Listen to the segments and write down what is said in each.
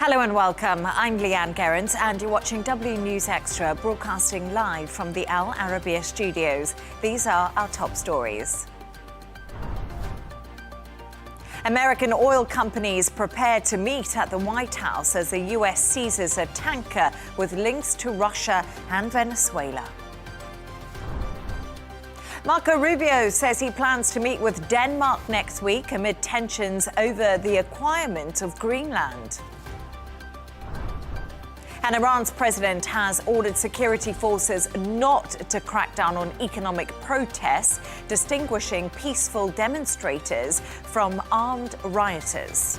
Hello and welcome. I'm Leigh-Ann Gerrans and you're watching W News Extra, broadcasting live from the Al Arabiya studios. These are our top stories. American oil companies prepare to meet at the White House as the US seizes a tanker with links to Russia and Venezuela. Marco Rubio says he plans to meet with Denmark next week amid tensions over the acquirement of Greenland. And Iran's president has ordered security forces not to crack down on economic protests, distinguishing peaceful demonstrators from armed rioters.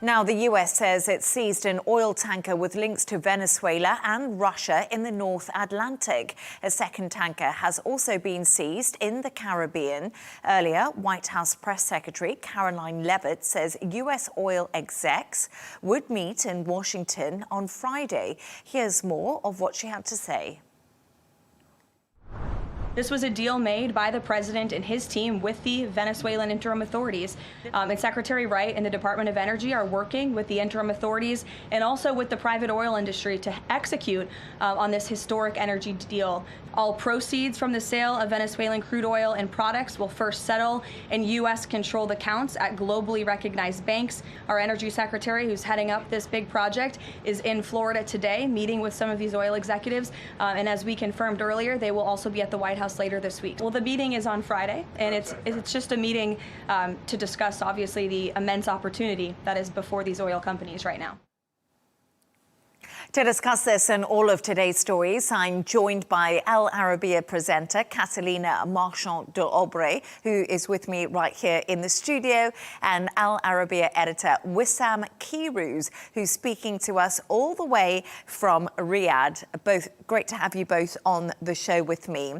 Now, the US says it seized an oil tanker with links to Venezuela and Russia in the North Atlantic. A second tanker has also been seized in the Caribbean. Earlier, White House Press Secretary Karoline Leavitt says US oil execs would meet in Washington on Friday. Here's more of what she had to say. This was a deal made by the president and his team with the Venezuelan interim authorities. And Secretary Wright and the Department of Energy are working with the interim authorities and also with the private oil industry to execute on this historic energy deal. All proceeds from the sale of Venezuelan crude oil and products will first settle in U.S.-controlled accounts at globally recognized banks. Our energy secretary, who's heading up this big project, is in Florida today, meeting with some of these oil executives. And as we confirmed earlier, they will also be at the White House later this week. Well, the meeting is on Friday, and it's just a meeting to discuss, obviously, the immense opportunity that is before these oil companies right now. To discuss this and all of today's stories, I'm joined by Al Arabiya presenter Catalina Marchant de Abreu, who is with me right here in the studio, and Al Arabiya editor Wissam Keyrouz, who's speaking to us all the way from Riyadh. Both great to have you both on the show with me.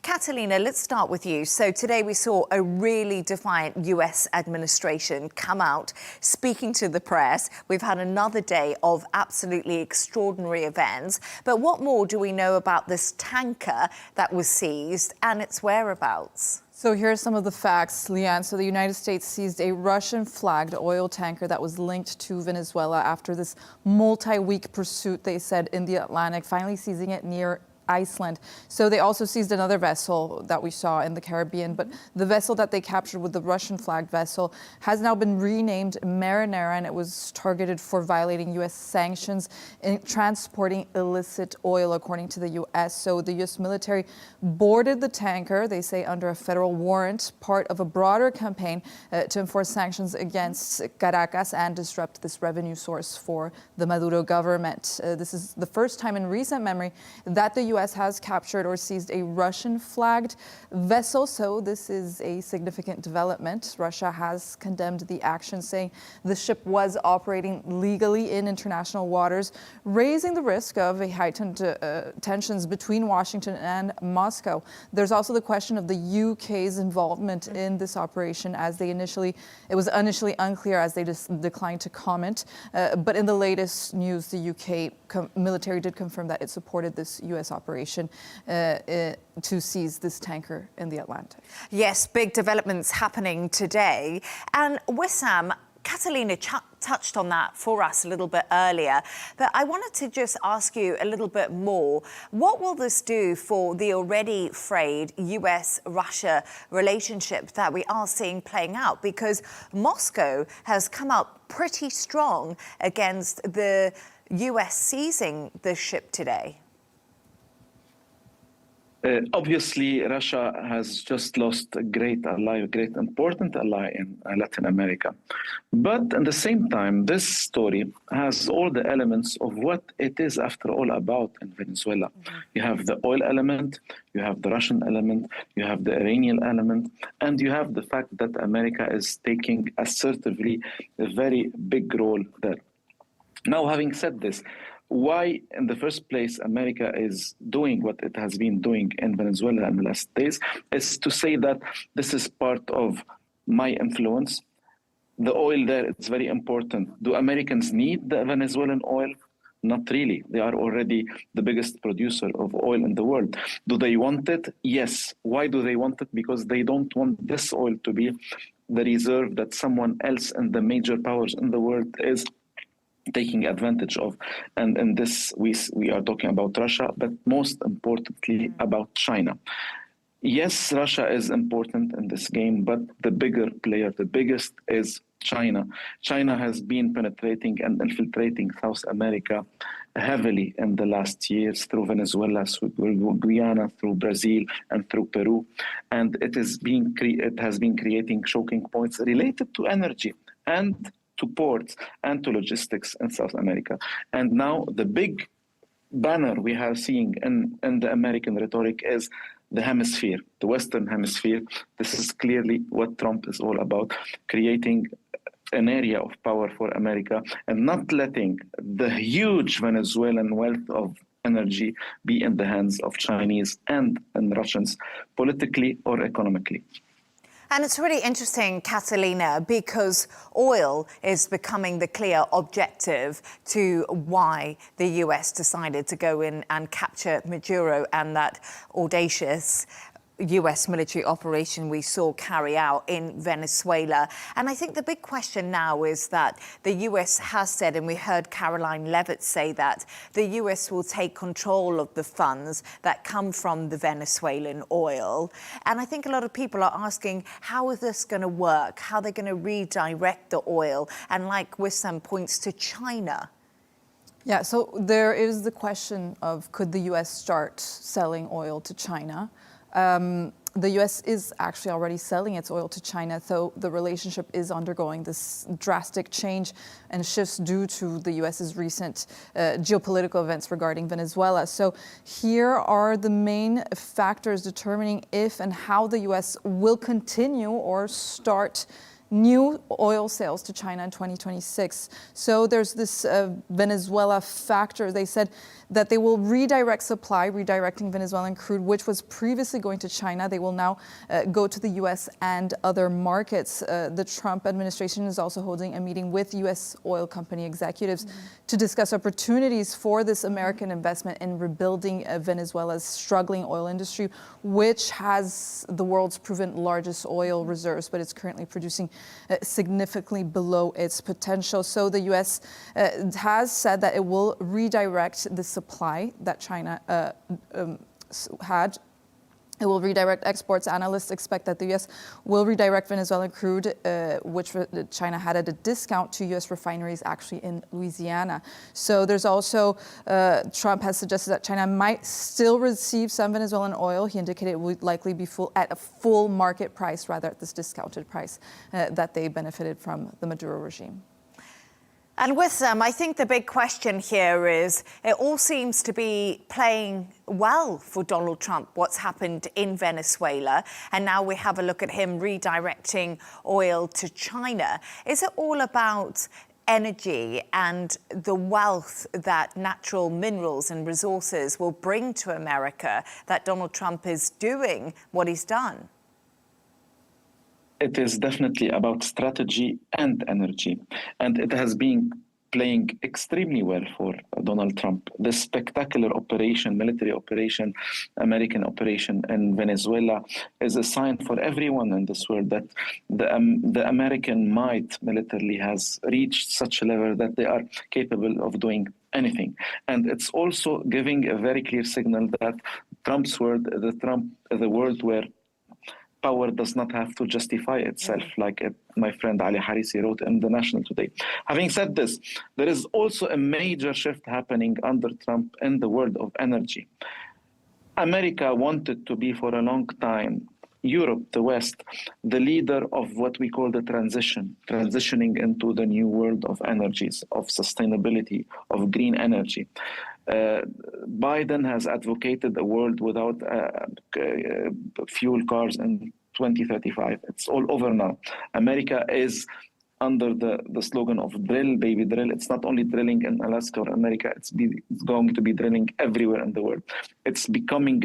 Catalina, let's start with you. So today we saw a really defiant US administration come out speaking to the press. We've had another day of absolutely extraordinary events. But what more do we know about this tanker that was seized and its whereabouts? So here are some of the facts, Leigh-Ann. So the United States seized a Russian-flagged oil tanker that was linked to Venezuela after this multi-week pursuit, they said, in the Atlantic, finally seizing it near Iceland. So they also seized another vessel that we saw in the Caribbean, but the vessel that they captured with the Russian-flagged vessel has now been renamed Marinera, and it was targeted for violating U.S. sanctions in transporting illicit oil, according to the U.S. So the U.S. military boarded the tanker, they say, under a federal warrant, part of a broader campaign to enforce sanctions against Caracas and disrupt this revenue source for the Maduro government. This is the first time in recent memory that the U.S. has captured or seized a Russian-flagged vessel, so this is a significant development. Russia has condemned the action, saying the ship was operating legally in international waters, raising the risk of a heightened tensions between Washington and Moscow. There's also the question of the UK's involvement in this operation, as it was initially unclear as they declined to comment. But in the latest news, the UK military did confirm that it supported this U.S. operation to seize this tanker in the Atlantic. Yes, big developments happening today. And Wissam, Catalina touched on that for us a little bit earlier, but I wanted to just ask you a little bit more. What will this do for the already frayed US-Russia relationship that we are seeing playing out? Because Moscow has come out pretty strong against the US seizing the ship today. Obviously, Russia has just lost a great ally, a great important ally in Latin America. But at the same time, this story has all the elements of what it is, after all, about in Venezuela. Mm-hmm. You have the oil element, you have the Russian element, you have the Iranian element, and you have the fact that America is taking assertively a very big role there. Now, having said this, why, in the first place, America is doing what it has been doing in Venezuela in the last days is to say that this is part of my influence. The oil there, it's very important. Do Americans need the Venezuelan oil? Not really. They are already the biggest producer of oil in the world. Do they want it? Yes. Why do they want it? Because they don't want this oil to be the reserve that someone else and the major powers in the world is taking advantage of. And in this, we are talking about Russia, but most importantly about China. Yes, Russia is important in this game, but the bigger player, the biggest, is China. China has been penetrating and infiltrating South America heavily in the last years through Venezuela, through Guyana, through Brazil, and through Peru. And it has been creating choking points related to energy and to ports and to logistics in South America. And now the big banner we are seeing in the American rhetoric is the hemisphere, the Western hemisphere. This is clearly what Trump is all about, creating an area of power for America and not letting the huge Venezuelan wealth of energy be in the hands of Chinese and Russians, politically or economically. And it's really interesting, Catalina, because oil is becoming the clear objective to why the US decided to go in and capture Maduro and that audacious US military operation we saw carry out in Venezuela. And I think the big question now is that the US has said, and we heard Caroline Levitt say that, the US will take control of the funds that come from the Venezuelan oil. And I think a lot of people are asking, how is this going to work? How they're going to redirect the oil? And like Wissam points to China. Yeah, so there is the question of, could the US start selling oil to China? The U.S. is actually already selling its oil to China, so the relationship is undergoing this drastic change and shifts due to the U.S.'s recent geopolitical events regarding Venezuela. So here are the main factors determining if and how the U.S. will continue or start new oil sales to China in 2026. So there's this Venezuela factor. They said that they will redirect supply, redirecting Venezuelan crude, which was previously going to China. They will now go to the U.S. and other markets. The Trump administration is also holding a meeting with U.S. oil company executives to discuss opportunities for this American investment in rebuilding Venezuela's struggling oil industry, which has the world's proven largest oil reserves, but it's currently producing significantly below its potential. So the U.S. Has said that it will redirect the supply that China had. It will redirect exports. Analysts expect that the U.S. will redirect Venezuelan crude, which China had at a discount, to U.S. refineries actually in Louisiana. So there's also, Trump has suggested that China might still receive some Venezuelan oil. He indicated it would likely be at a full market price, rather at this discounted price that they benefited from the Maduro regime. And Wissam, I think the big question here is it all seems to be playing well for Donald Trump, what's happened in Venezuela. And now we have a look at him redirecting oil to China. Is it all about energy and the wealth that natural minerals and resources will bring to America that Donald Trump is doing what he's done? It is definitely about strategy and energy, and it has been playing extremely well for Donald Trump. The spectacular operation, military operation, American operation in Venezuela is a sign for everyone in this world that the American might militarily has reached such a level that they are capable of doing anything. And it's also giving a very clear signal that Trump's world, the world where power does not have to justify itself, like my friend Ali Harisi wrote in The National today. Having said this, there is also a major shift happening under Trump in the world of energy. America wanted to be for a long time, Europe, the West, the leader of what we call the transitioning into the new world of energies, of sustainability, of green energy. Biden has advocated a world without fuel cars in 2035. It's all over now. America is under the slogan of drill, baby, drill. It's not only drilling in Alaska or America, it's going to be drilling everywhere in the world. It's re-becoming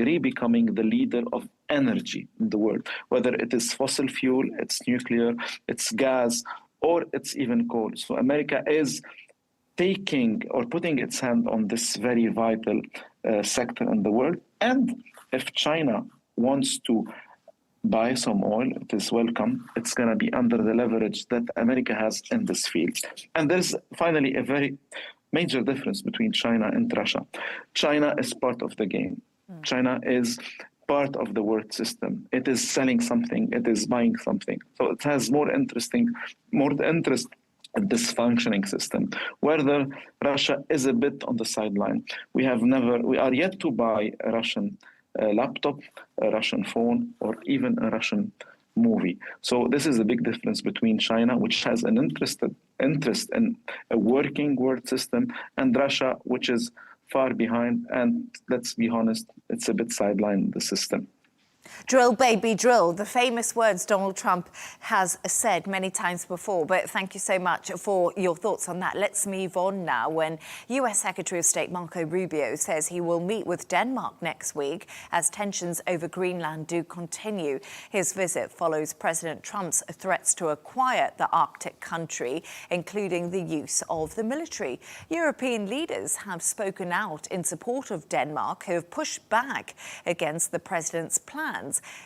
the leader of energy in the world, whether it is fossil fuel, it's nuclear, it's gas, or it's even coal. So America is taking or putting its hand on this very vital sector in the world. And if China wants to buy some oil, it is welcome. It's going to be under the leverage that America has in this field. And there's finally a very major difference between China and Russia. China is part of the game. China is part of the world system. It is selling something. It is buying something. So it has more interest in this functioning system. Whether Russia is a bit on the sideline. We are yet to buy a Russian laptop, a Russian phone, or even a Russian movie. So this is a big difference between China, which has an interest in a working world system, and Russia, which is far behind, and let's be honest, it's a bit sidelined in the system. Drill, baby, drill. The famous words Donald Trump has said many times before, but thank you so much for your thoughts on that. Let's move on now. When US Secretary of State Marco Rubio says he will meet with Denmark next week as tensions over Greenland do continue. His visit follows President Trump's threats to acquire the Arctic country, including the use of the military. European leaders have spoken out in support of Denmark, who have pushed back against the president's plan.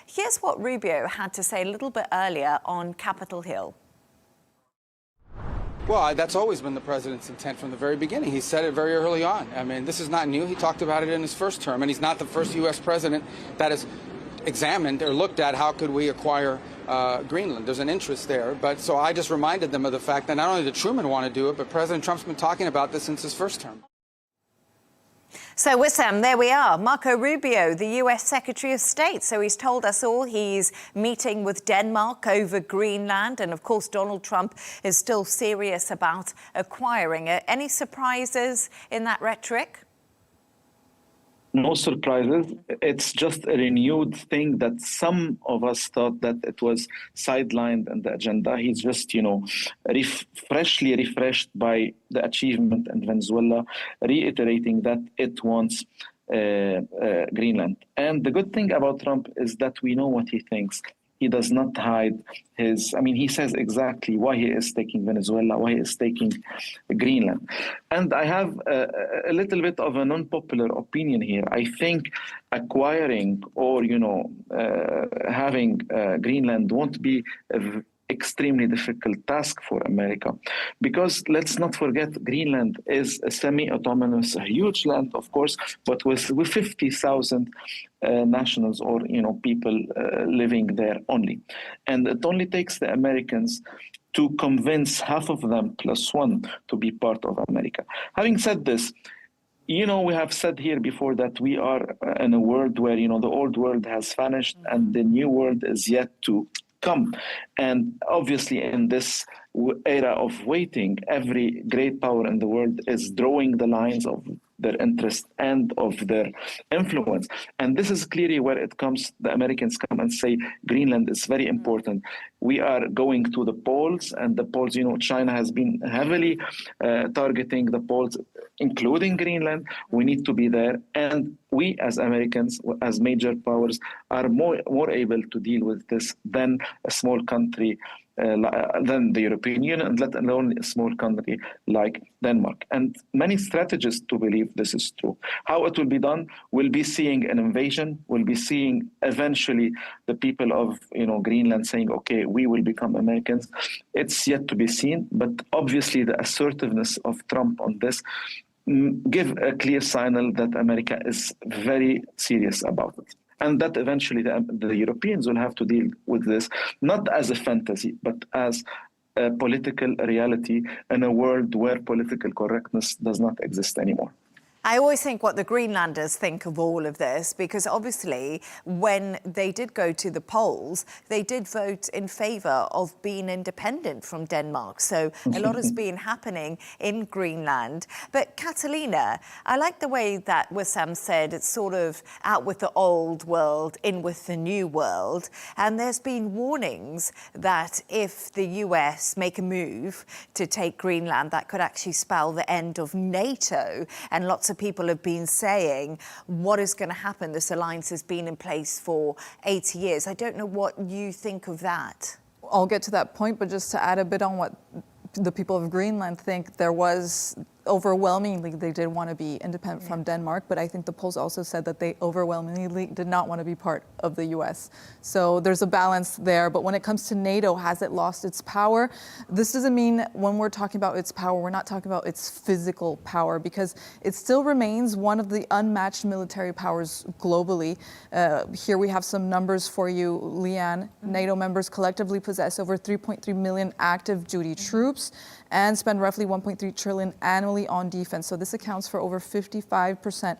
Here's what Rubio had to say a little bit earlier on Capitol Hill. Well, that's always been the president's intent from the very beginning. He said it very early on. I mean, this is not new. He talked about it in his first term, and he's not the first U.S. president that has examined or looked at how could we acquire Greenland. There's an interest there. But so I just reminded them of the fact that not only did Truman want to do it, but President Trump's been talking about this since his first term. So, Wissam, there we are. Marco Rubio, the US Secretary of State. So he's told us all he's meeting with Denmark over Greenland. And, of course, Donald Trump is still serious about acquiring it. Any surprises in that rhetoric? No surprises. It's just a renewed thing that some of us thought that it was sidelined in the agenda. He's just, freshly refreshed by the achievement in Venezuela, reiterating that it wants Greenland. And the good thing about Trump is that we know what he thinks. He does not hide he says exactly why he is taking Venezuela, why he is taking Greenland. And I have a little bit of an unpopular opinion here. I think acquiring or, having Greenland won't be extremely difficult task for America, because let's not forget Greenland is a semi-autonomous, a huge land, of course, but with 50,000 nationals or people living there only, and it only takes the Americans to convince half of them plus one to be part of America. Having said this, we have said here before that we are in a world where the old world has vanished and the new world is yet to come. And obviously in this era of waiting, every great power in the world is drawing the lines of their interest and of their influence. And this is clearly where it comes. The Americans come and say, Greenland is very important. We are going to the poles, and the poles, China has been heavily targeting the poles, including Greenland. We need to be there. And we as Americans, as major powers, are more able to deal with this than a small country than the European Union, and let alone a small country like Denmark. And many strategists to believe this is true. How it will be done, we'll be seeing an invasion, we'll be seeing eventually the people of Greenland saying, okay, we will become Americans. It's yet to be seen, but obviously the assertiveness of Trump on this give a clear signal that America is very serious about it. And that eventually the Europeans will have to deal with this, not as a fantasy, but as a political reality in a world where political correctness does not exist anymore. I always think what the Greenlanders think of all of this, because obviously when they did go to the polls, they did vote in favour of being independent from Denmark. So a lot has been happening in Greenland. But Catalina, I like the way that Wissam said it's sort of out with the old world, in with the new world. And there's been warnings that if the US make a move to take Greenland, that could actually spell the end of NATO. And lots of people have been saying, what is going to happen? This alliance has been in place for 80 years. I don't know what you think of that. I'll get to that point, but just to add a bit on what the people of Greenland think, there was overwhelmingly, they did want to be independent from Denmark, but I think the polls also said that they overwhelmingly did not want to be part of the US. So there's a balance there. But when it comes to NATO, has it lost its power? This doesn't mean when we're talking about its power, we're not talking about its physical power, because it still remains one of the unmatched military powers globally. Here we have some numbers for you, Leigh-Ann. NATO members collectively possess over 3.3 million active duty troops and spend roughly 1.3 trillion annually on defense. So this accounts for over 55%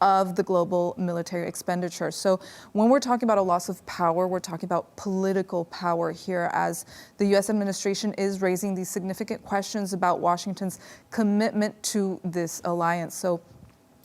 of the global military expenditure. So when we're talking about a loss of power, we're talking about political power here, as the U.S. administration is raising these significant questions about Washington's commitment to this alliance. So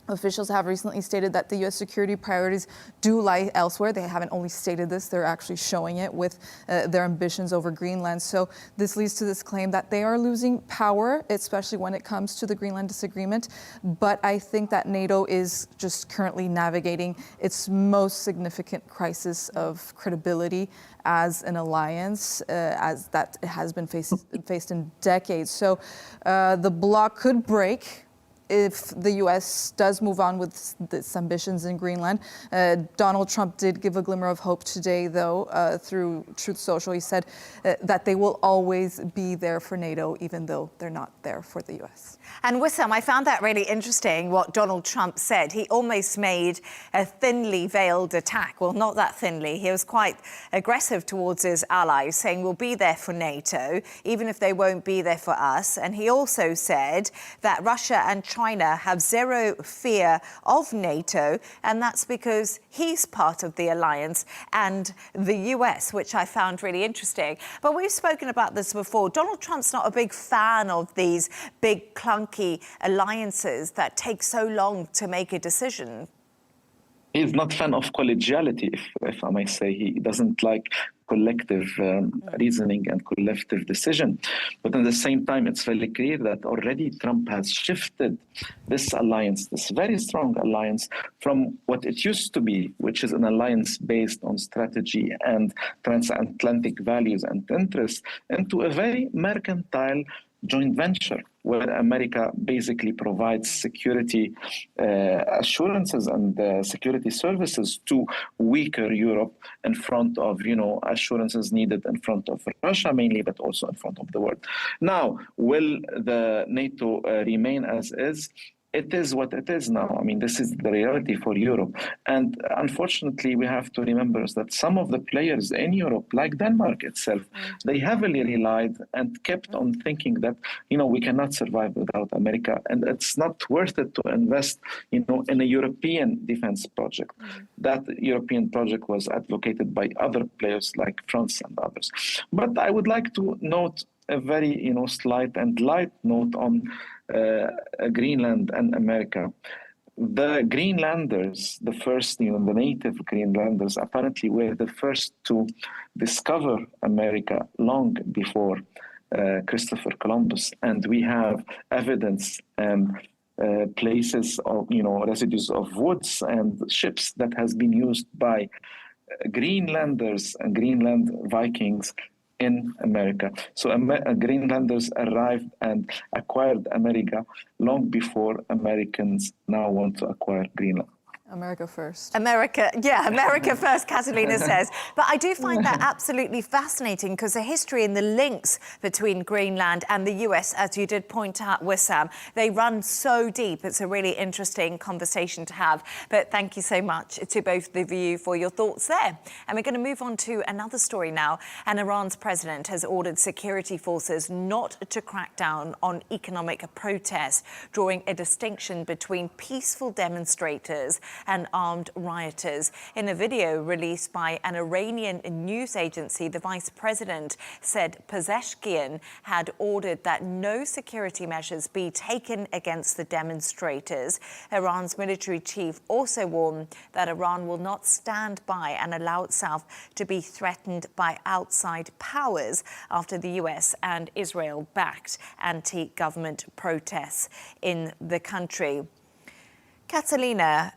officials have recently stated that the U.S. security priorities do lie elsewhere. They haven't only stated this, they're actually showing it with their ambitions over Greenland. So this leads to this claim that they are losing power, especially when it comes to the Greenland disagreement. But I think that NATO is just currently navigating its most significant crisis of credibility as an alliance, as that has been faced in decades. So the bloc could break if the U.S. does move on with its ambitions in Greenland. Donald Trump did give a glimmer of hope today, though, through Truth Social. He said that they will always be there for NATO, even though they're not there for the U.S. And Wissam, I found that really interesting, what Donald Trump said. He almost made a thinly veiled attack. Well, not that thinly. He was quite aggressive towards his allies, saying we'll be there for NATO, even if they won't be there for us. And he also said that Russia and China have zero fear of NATO, and that's because he's part of the alliance and the US, which I found really interesting. But we've spoken about this before. Donald Trump's not a big fan of these big, clunky alliances that take so long to make a decision. He's not a fan of collegiality, if I may say. He doesn't like collective reasoning and collective decision. But at the same time, it's very clear that already Trump has shifted this alliance, this very strong alliance, from what it used to be, which is an alliance based on strategy and transatlantic values and interests, into a very mercantile joint venture, where America basically provides security assurances and security services to weaker Europe in front of, assurances needed in front of Russia mainly, but also in front of the world. Now, will the NATO remain as is? It is what it is now. I mean, this is the reality for Europe. And unfortunately, we have to remember that some of the players in Europe, like Denmark itself, they heavily relied and kept on thinking that, we cannot survive without America. And it's not worth it to invest, in a European defense project. That European project was advocated by other players like France and others. But I would like to note a very, slight and light note on Greenland and America. The Greenlanders, the first, the native Greenlanders, apparently were the first to discover America long before Christopher Columbus. And we have evidence and places of, residues of woods and ships that has been used by Greenlanders and Greenland Vikings in America. So Greenlanders arrived and acquired America long before Americans now want to acquire Greenland. America first. America first, Catalina says. But I do find that absolutely fascinating, because the history and the links between Greenland and the US, as you did point out, Wissam, they run so deep. It's a really interesting conversation to have. But thank you so much to both of you for your thoughts there. And we're going to move on to another story now. And Iran's president has ordered security forces not to crack down on economic protests, drawing a distinction between peaceful demonstrators and armed rioters. In a video released by an Iranian news agency, the vice president said Pezeshkian had ordered that no security measures be taken against the demonstrators. Iran's military chief also warned that Iran will not stand by and allow itself to be threatened by outside powers after the US and Israel backed anti-government protests in the country. Catalina,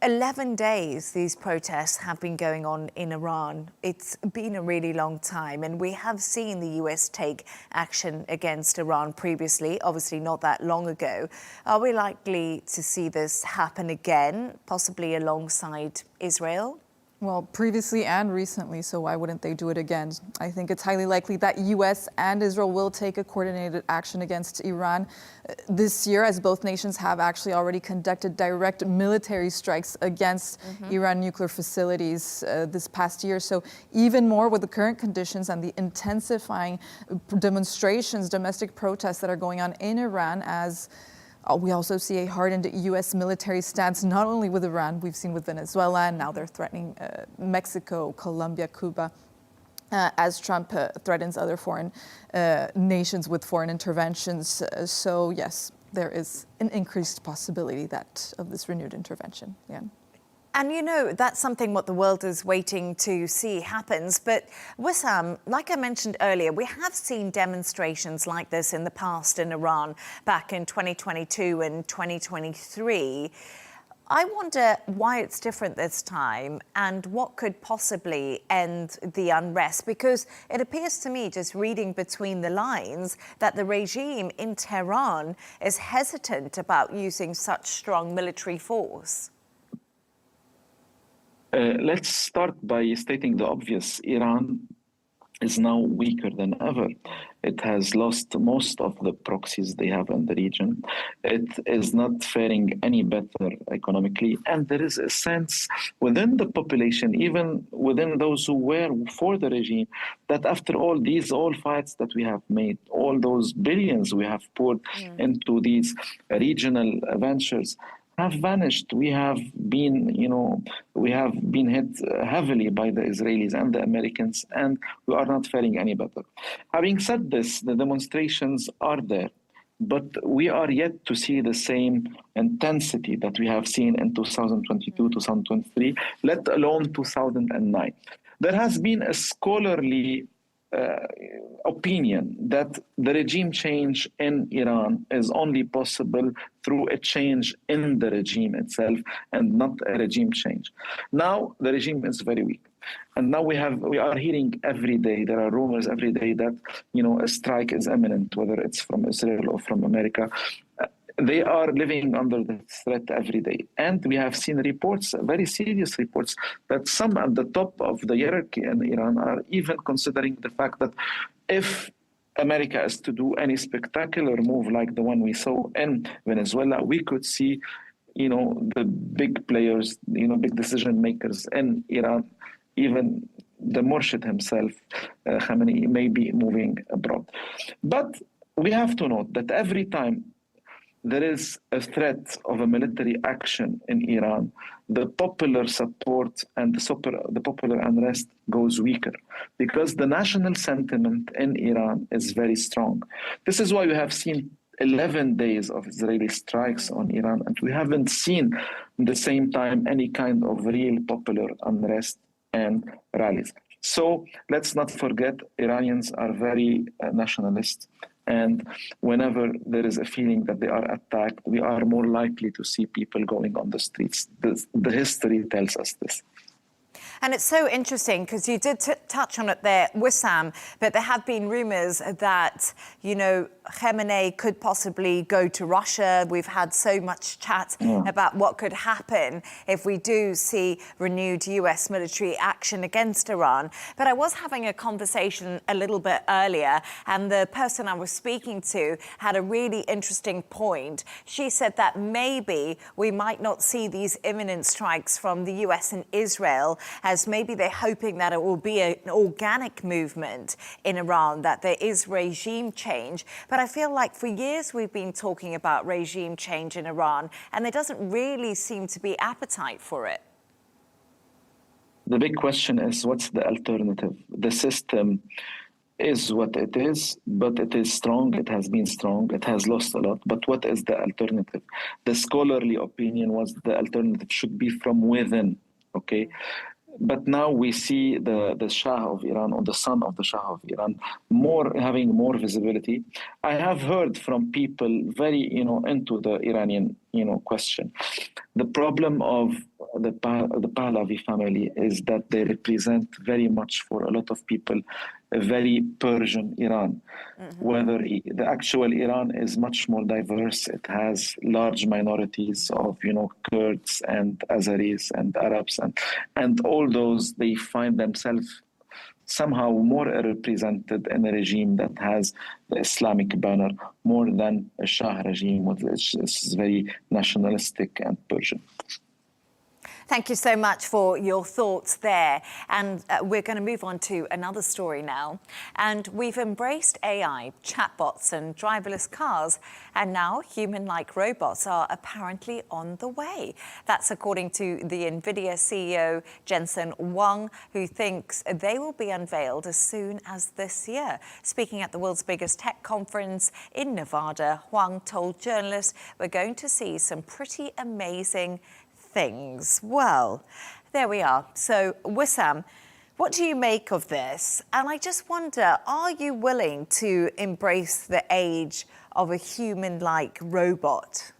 11 days these protests have been going on in Iran. It's been a really long time, and we have seen the US take action against Iran previously, obviously not that long ago. Are we likely to see this happen again, possibly alongside Israel? Well, previously and recently, so why wouldn't they do it again? I think it's highly likely that U.S. and Israel will take a coordinated action against Iran this year, as both nations have actually already conducted direct military strikes against Iran nuclear facilities this past year. So even more with the current conditions and the intensifying demonstrations, domestic protests that are going on in Iran, as we also see a hardened U.S. military stance, not only with Iran, we've seen with Venezuela, and now they're threatening Mexico, Colombia, Cuba, as Trump threatens other foreign nations with foreign interventions. So yes, there is an increased possibility of this renewed intervention. Yeah. And you know, that's something what the world is waiting to see happens. But Wissam, like I mentioned earlier, we have seen demonstrations like this in the past in Iran back in 2022 and 2023. I wonder why it's different this time and what could possibly end the unrest, because it appears to me, just reading between the lines, that the regime in Tehran is hesitant about using such strong military force. Let's start by stating the obvious. Iran is now weaker than ever. It has lost most of the proxies they have in the region. It is not faring any better economically. And there is a sense within the population, even within those who were for the regime, that after all these fights that we have made, all those billions we have poured into these regional ventures, have vanished. We have been hit heavily by the Israelis and the Americans, and we are not faring any better. Having said this, the demonstrations are there, but we are yet to see the same intensity that we have seen in 2022, 2023, let alone 2009. There has been a scholarly opinion that the regime change in Iran is only possible through a change in the regime itself and not a regime change. Now the regime is very weak. And now we are hearing every day, there are rumors every day that, a strike is imminent, whether it's from Israel or from America. They are living under the threat every day. And we have seen reports, very serious reports, that some at the top of the hierarchy in Iran are even considering the fact that if America is to do any spectacular move like the one we saw in Venezuela, we could see, the big players, big decision makers in Iran, even the Murshid himself, Khamenei, may be moving abroad. But we have to note that every time there is a threat of a military action in Iran, the popular support and the popular unrest goes weaker because the national sentiment in Iran is very strong. This is why we have seen 11 days of Israeli strikes on Iran, and we haven't seen at the same time any kind of real popular unrest and rallies. So let's not forget, Iranians are very nationalist. And whenever there is a feeling that they are attacked, we are more likely to see people going on the streets. The history tells us this. And it's so interesting because you did touch on it there, Wissam, but there have been rumors that, Khamenei could possibly go to Russia. We've had so much chat about what could happen if we do see renewed US military action against Iran. But I was having a conversation a little bit earlier, and the person I was speaking to had a really interesting point. She said that maybe we might not see these imminent strikes from the US and Israel, as maybe they're hoping that it will be an organic movement in Iran, that there is regime change. But I feel like for years we've been talking about regime change in Iran, and there doesn't really seem to be appetite for it. The big question is, what's the alternative? The system is what it is, but it is strong. It has been strong. It has lost a lot. But what is the alternative? The scholarly opinion was the alternative should be from within, okay? But now we see the Shah of Iran, or the son of the Shah of Iran, having more visibility. I have heard from people very, into the Iranian, question. The problem of the Pahlavi family is that they represent very much for a lot of people a very Persian Iran. Whether the actual Iran is much more diverse, it has large minorities of Kurds and Azeris and Arabs and all those, they find themselves somehow more represented in a regime that has the Islamic banner more than a Shah regime, which is very nationalistic and Persian. Thank you so much for your thoughts there. And we're going to move on to another story now. And we've embraced AI, chatbots and driverless cars. And now human-like robots are apparently on the way. That's according to the Nvidia CEO, Jensen Huang, who thinks they will be unveiled as soon as this year. Speaking at the world's biggest tech conference in Nevada, Huang told journalists, "We're going to see some pretty amazing things." Well, there we are. So, Wissam, what do you make of this? And I just wonder, are you willing to embrace the age of a human-like robot?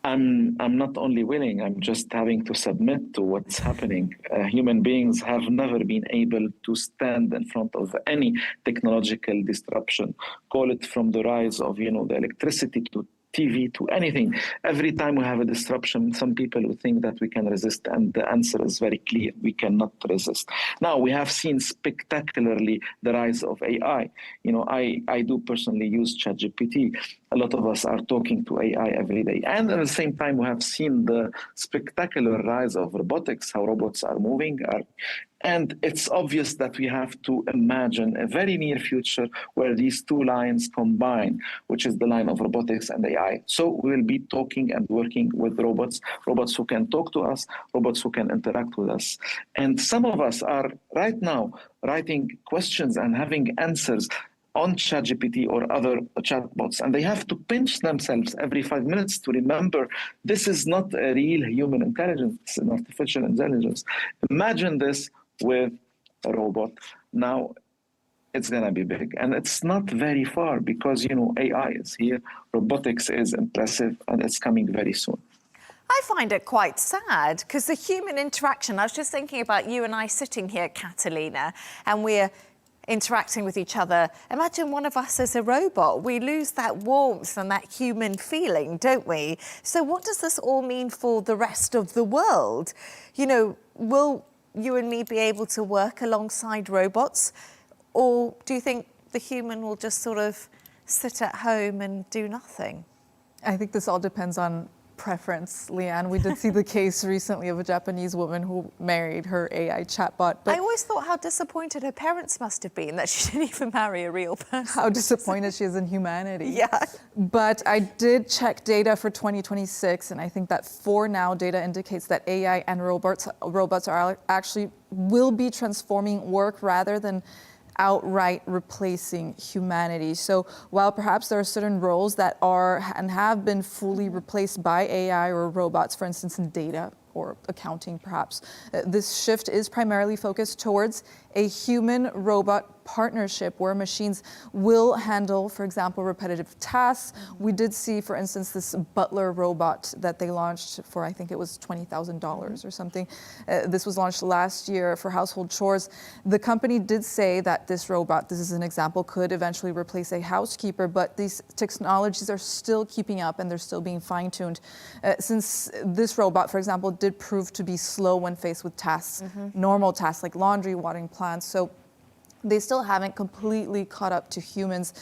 I'm not only willing, I'm just having to submit to what's happening. Human beings have never been able to stand in front of any technological disruption. Call it from the rise of, the electricity to TV to anything. Every time we have a disruption, some people will think that we can resist, and the answer is very clear: we cannot resist. Now, we have seen spectacularly the rise of AI. I do personally use ChatGPT. A lot of us are talking to AI every day. And at the same time, we have seen the spectacular rise of robotics, how robots are moving. And it's obvious that we have to imagine a very near future where these two lines combine, which is the line of robotics and AI. So we will be talking and working with robots who can talk to us, robots who can interact with us. And some of us are right now writing questions and having answers on ChatGPT or other chatbots, and they have to pinch themselves every 5 minutes to remember this is not a real human intelligence, it's an artificial intelligence. Imagine this with a robot. Now, it's going to be big, and it's not very far because, AI is here, robotics is impressive, and it's coming very soon. I find it quite sad because the human interaction, I was just thinking about you and I sitting here, Catalina, and we're interacting with each other. Imagine one of us as a robot. We lose that warmth and that human feeling, don't we? So what does this all mean for the rest of the world? Will you and me be able to work alongside robots? Or do you think the human will just sort of sit at home and do nothing? I think this all depends on preference, Leigh-Ann. We did see the case recently of a Japanese woman who married her AI chatbot. But I always thought how disappointed her parents must have been that she didn't even marry a real person. How disappointed she is in humanity. Yeah. But I did check data for 2026, and I think that for now, data indicates that AI and robots are actually will be transforming work rather than outright replacing humanity. So while perhaps there are certain roles that are and have been fully replaced by AI or robots, for instance, in data or accounting perhaps, this shift is primarily focused towards a human-robot partnership where machines will handle, for example, repetitive tasks. We did see, for instance, this butler robot that they launched for, I think it was $20,000 or something. This was launched last year for household chores. The company did say that this robot, this is an example, could eventually replace a housekeeper, but these technologies are still keeping up and they're still being fine-tuned. Since this robot, for example, did prove to be slow when faced with tasks, normal tasks like laundry, watering plants. So they still haven't completely caught up to humans.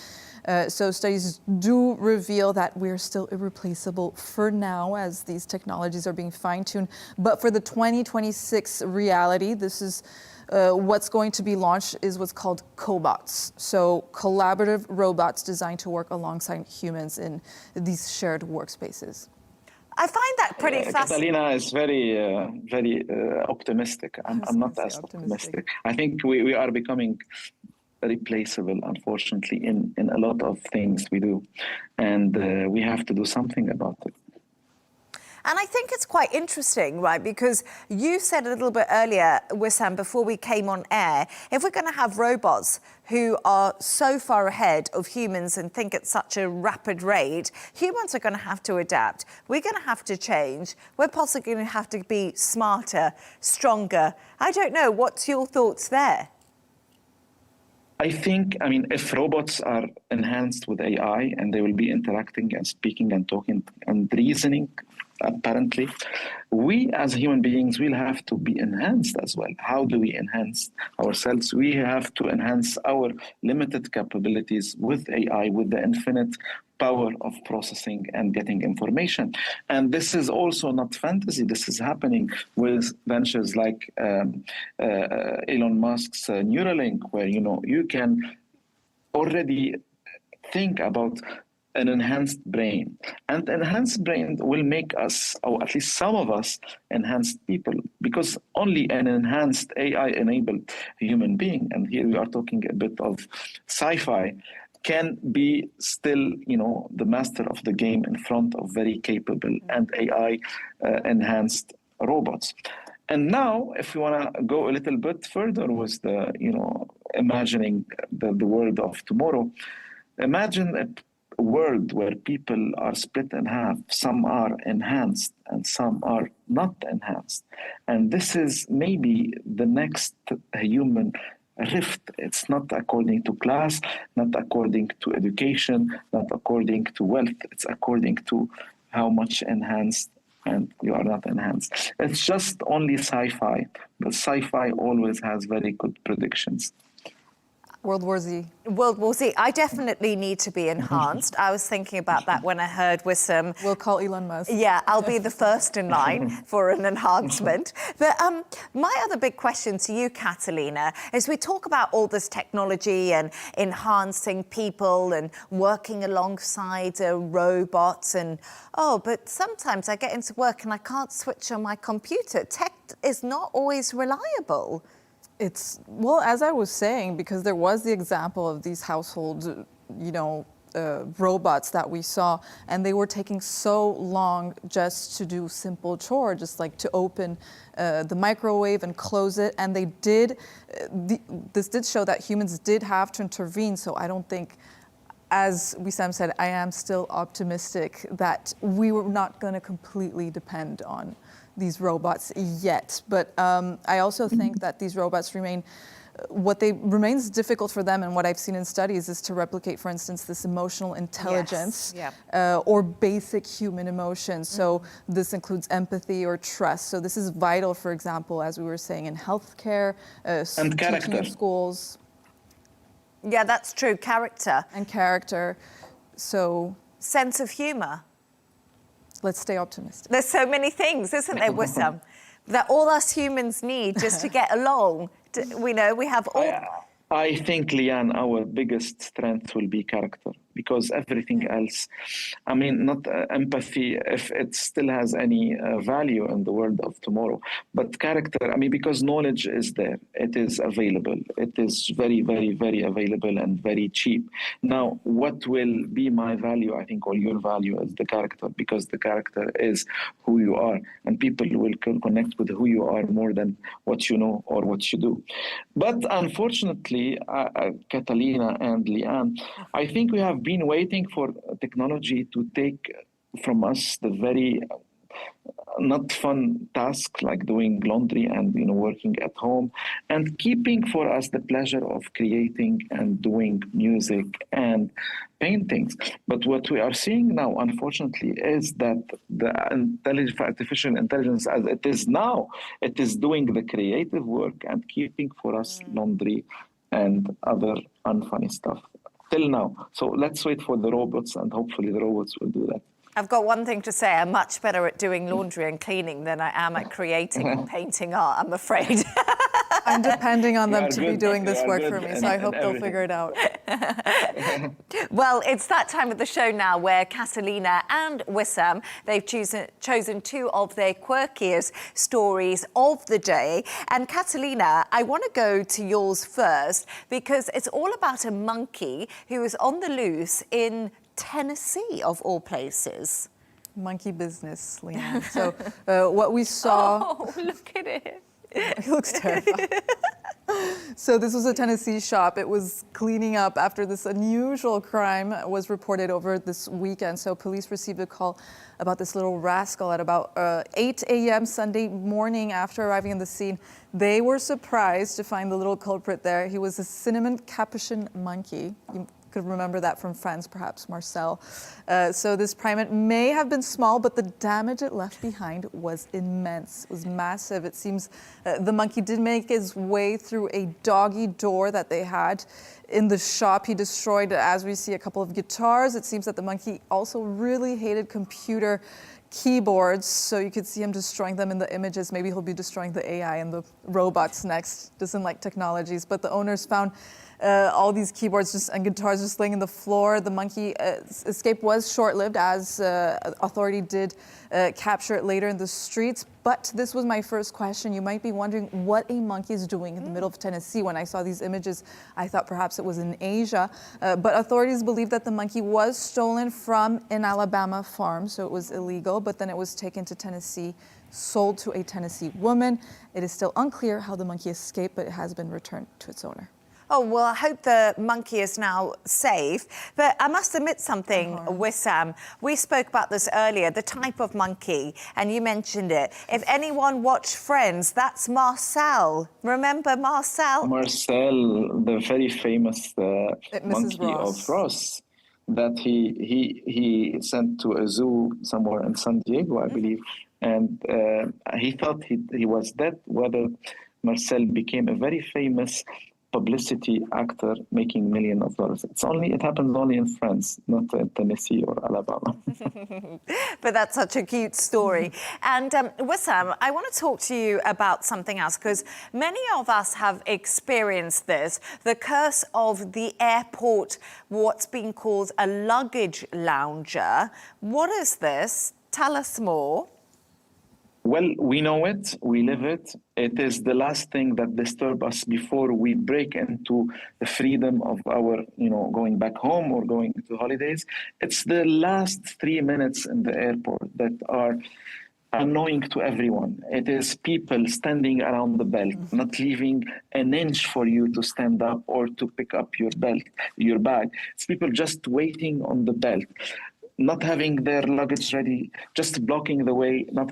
So studies do reveal that we're still irreplaceable for now as these technologies are being fine-tuned. But for the 2026 reality, this is what's going to be launched is what's called cobots. So collaborative robots designed to work alongside humans in these shared workspaces. I find that pretty fascinating. Catalina is very optimistic. I'm not as optimistic. I think we are becoming replaceable, unfortunately, in a lot of things we do. And we have to do something about it. And I think it's quite interesting, right? Because you said a little bit earlier, Wissam, before we came on air, if we're going to have robots who are so far ahead of humans and think at such a rapid rate, humans are going to have to adapt. We're going to have to change. We're possibly going to have to be smarter, stronger. I don't know. What's your thoughts there? I think, if robots are enhanced with AI and they will be interacting and speaking and talking and reasoning, apparently, we as human beings will have to be enhanced as well. How do we enhance ourselves? We have to enhance our limited capabilities with AI, with the infinite power of processing and getting information. And this is also not fantasy. This is happening with ventures like Elon Musk's Neuralink, where, you can already think about an enhanced brain. And enhanced brain will make us, or at least some of us, enhanced people, because only an enhanced AI-enabled human being, and here we are talking a bit of sci-fi, can be still, the master of the game in front of very capable and AI-enhanced robots. And now, if we want to go a little bit further with the, imagining the world of tomorrow, imagine a world where people are split in half. Some are enhanced and some are not enhanced. And this is maybe the next human rift. It's not according to class, not according to education, not according to wealth. It's according to how much enhanced and you are not enhanced. It's just only sci-fi, but sci-fi always has very good predictions. World War Z. World War Z. I definitely need to be enhanced. I was thinking about that when I heard Wissam. We'll call Elon Musk. Yeah, I'll be the first in line for an enhancement. But my other big question to you, Catalina, is we talk about all this technology and enhancing people and working alongside robots but sometimes I get into work and I can't switch on my computer. Tech is not always reliable. Well, as I was saying, because there was the example of these household, robots that we saw, and they were taking so long just to do simple chore, just like to open the microwave and close it. And they did, this did show that humans did have to intervene. So I don't think, as Wissam said, I am still optimistic that we were not going to completely depend on these robots yet. But I also think that these robots remains difficult for them, and what I've seen in studies is to replicate, for instance, this emotional intelligence or basic human emotions. So this includes empathy or trust. So this is vital, for example, as we were saying, in healthcare, and character in schools. Yeah, that's true. Character. And character. So sense of humor. Let's stay optimistic. There's so many things, isn't there, Wissam, that all us humans need just to get along. We have all... I think, Leigh-Ann, our biggest strength will be character, because everything else, not empathy, if it still has any value in the world of tomorrow, but character, because knowledge is there, it is available, it is very, very, very available and very cheap. Now, what will be my value, I think, or your value is the character, because the character is who you are, and people will connect with who you are more than what you know or what you do. But unfortunately, Catalina and Leigh-Ann, I think we have been waiting for technology to take from us the very not fun task like doing laundry and working at home, and keeping for us the pleasure of creating and doing music and paintings. But what we are seeing now, unfortunately, is that the artificial intelligence as it is now, it is doing the creative work and keeping for us laundry and other unfunny stuff till now. So let's wait for the robots, and hopefully the robots will do that. I've got one thing to say. I'm much better at doing laundry and cleaning than I am at creating and painting art, I'm afraid. I'm depending on them to be doing this work for me, so I hope they'll figure it out. Well, it's that time of the show now where Catalina and Wissam, they've chosen two of their quirkiest stories of the day. And Catalina, I want to go to yours first, because it's all about a monkey who is on the loose in Tennessee, of all places. Monkey business, Leigh-Ann. So what we saw... Oh, look at it. It looks terrifying. So this was a Tennessee shop. It was cleaning up after this unusual crime was reported over this weekend. So police received a call about this little rascal at about 8 a.m. Sunday morning. After arriving on the scene, they were surprised to find the little culprit there. He was a cinnamon capuchin monkey. You could remember that from France, perhaps, Marcel. So this primate may have been small, but the damage it left behind was immense. It was massive. It seems the monkey did make his way through a doggy door that they had in the shop. He destroyed, as we see, a couple of guitars. It seems that the monkey also really hated computer keyboards, so you could see him destroying them in the images. Maybe he'll be destroying the AI and the robots next. Doesn't like technologies, but the owners found all these keyboards and guitars just laying in the floor. The monkey escape was short-lived, as authority did capture it later in the streets. But this was my first question. You might be wondering what a monkey is doing in the middle of Tennessee. When I saw these images, I thought perhaps it was in Asia. But authorities believe that the monkey was stolen from an Alabama farm, so it was illegal. But then it was taken to Tennessee, sold to a Tennessee woman. It is still unclear how the monkey escaped, but it has been returned to its owner. Oh, well, I hope the monkey is now safe. But I must admit something, Wissam. We spoke about this earlier, the type of monkey, and you mentioned it. If anyone watched Friends, that's Marcel. Remember Marcel? Marcel, the very famous monkey Ross. of Ross, that he sent to a zoo somewhere in San Diego, I believe, and he thought he was dead. Whether Marcel became a very famous publicity actor making millions of dollars. It happens only in France, not in Tennessee or Alabama. But that's such a cute story. And Wissam, I want to talk to you about something else, because many of us have experienced this, the curse of the airport, what's being called a luggage lounger. What is this? Tell us more. Well, we know it, we live it. It is the last thing that disturbs us before we break into the freedom of our, going back home or going to holidays. It's the last 3 minutes in the airport that are annoying to everyone. It is people standing around the belt, not leaving an inch for you to stand up or to pick up your bag. It's people just waiting on the belt, not having their luggage ready, just blocking the way, not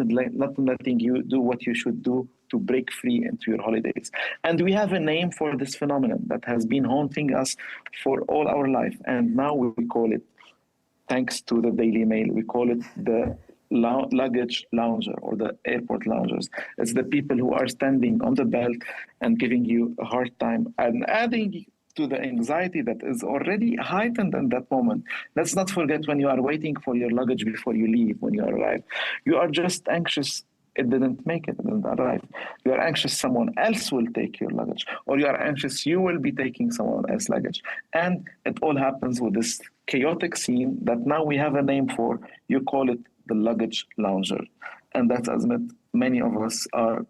letting you do what you should do to break free into your holidays. And we have a name for this phenomenon that has been haunting us for all our life. And now we call it, thanks to the Daily Mail, we call it the luggage lounger or the airport loungers. It's the people who are standing on the belt and giving you a hard time and adding to the anxiety that is already heightened in that moment. Let's not forget, when you are waiting for your luggage before you leave, when you arrive, you are just anxious it didn't make it, didn't arrive. You are anxious someone else will take your luggage, or you are anxious you will be taking someone else's luggage. And it all happens with this chaotic scene that now we have a name for. You call it the luggage lounger. And that's, as many of us are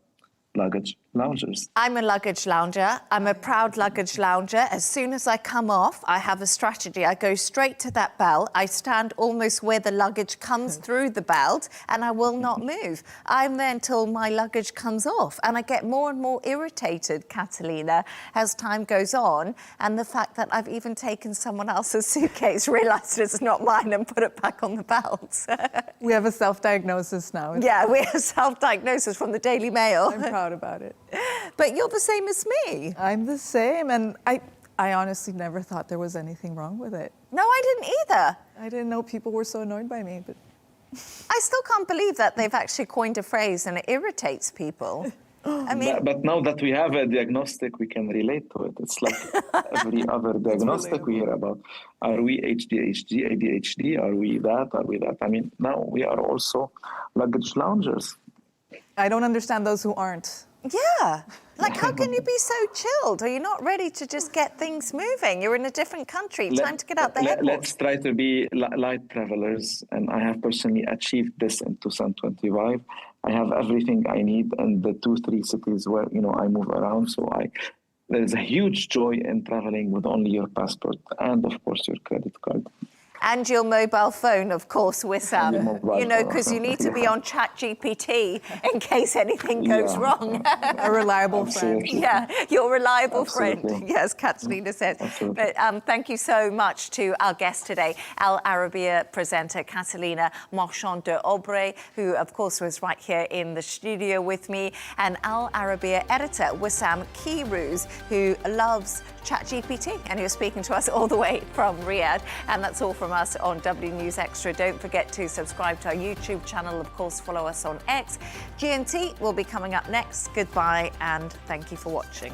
luggage loungers. I'm a luggage lounger. I'm a proud luggage lounger. As soon as I come off, I have a strategy. I go straight to that belt. I stand almost where the luggage comes through the belt, and I will not move. I'm there until my luggage comes off. And I get more and more irritated, Catalina, as time goes on. And the fact that I've even taken someone else's suitcase, realised it's not mine, and put it back on the belt. We have a self-diagnosis now. Yeah, we have self-diagnosis from the Daily Mail. I'm proud about it. But you're the same as me. I'm the same, and I honestly never thought there was anything wrong with it. No, I didn't either. I didn't know people were so annoyed by me, but... I still can't believe that they've actually coined a phrase and it irritates people. I mean... But now that we have a diagnostic, we can relate to it. It's like every other diagnostic we hear about. Are we ADHD? Are we that? I mean, now we are also luggage loungers. I don't understand those who aren't. Yeah. Like, how can you be so chilled? Are you not ready to just get things moving? You're in a different country. Time to get out the airport. Let's try to be light travelers. And I have personally achieved this in 2025. I have everything I need in the 2-3 cities where, I move around. So there's a huge joy in traveling with only your passport and, of course, your credit card. And your mobile phone, of course, Wissam. You know, because you need to be on ChatGPT in case anything goes wrong. A reliable friend. Yeah, your reliable Absolutely. friend. Yes, Catalina says. Absolutely. But thank you so much to our guest today, Al Arabiya presenter Catalina Marchant de Abreu, who, of course, was right here in the studio with me, and Al Arabiya editor Wissam Keyrouz, who loves ChatGPT, and he was speaking to us all the way from Riyadh. And that's all from us on W News Extra. Don't forget to subscribe to our YouTube channel. Of course, follow us on X. GNT will be coming up next. Goodbye, and thank you for watching.